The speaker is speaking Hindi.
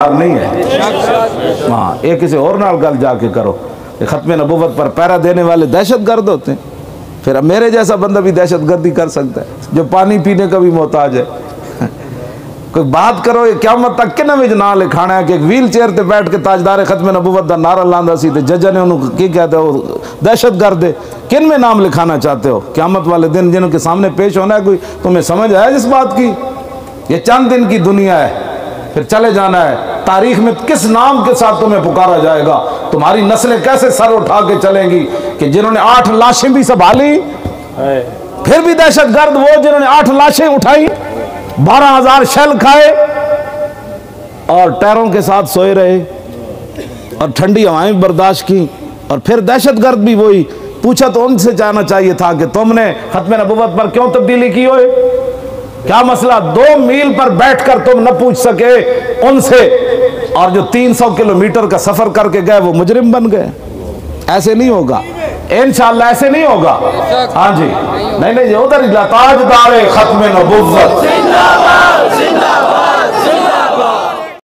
नहीं है। हाँ, एक किसी और नाल गल जाके करो। खत्मे नबुव्वत पर पहरा देने वाले दहशत गर्द होते हैं। फिर अब मेरे जैसा बंदा भी दहशत गर्दी कर सकता है जो पानी पीने का भी मोहताज है। कोई बात करो, ये क़यामत तक कि नवे ना लिखाना है कि एक व्हील चेयर पर बैठ के ताजदार खत्मे नबुव्वत का नारा लांदा सी ते जज ने उन्होंने की कहते हो दहशत गर्द है। किन में नाम लिखाना चाहते हो क़यामत वाले दिन जिनके सामने पेश होना है? कोई तुम्हें समझ है इस बात की? ये चंद दिन की दुनिया है, फिर चले जाना है। तारीख में किस नाम के साथ तुम्हें पुकारा जाएगा? तुम्हारी नस्लें कैसे सर उठा के चलेंगी कि जिन्होंने 8 लाशें भी संभाली, फिर भी दहशत गर्द वो जिन्होंने 8 लाशें उठाई, 12,000 शैल खाए और टैरों के साथ सोए रहे और ठंडी हवाएं बर्दाश्त की, और फिर दहशत गर्द भी वही। पूछा तो उनसे जाना चाहिए था कि तुमने खत्मे नबुव्वत पर क्यों तब्दीली की हो? क्या मसला? 2 मील पर बैठकर तुम न पूछ सके उनसे, और जो 300 किलोमीटर का सफर करके गए वो मुजरिम बन गए। ऐसे नहीं होगा इंशाअल्लाह, ऐसे नहीं होगा। हाँ जी, नहीं नहीं, उधर ताजदार खत्मे नबुव्वत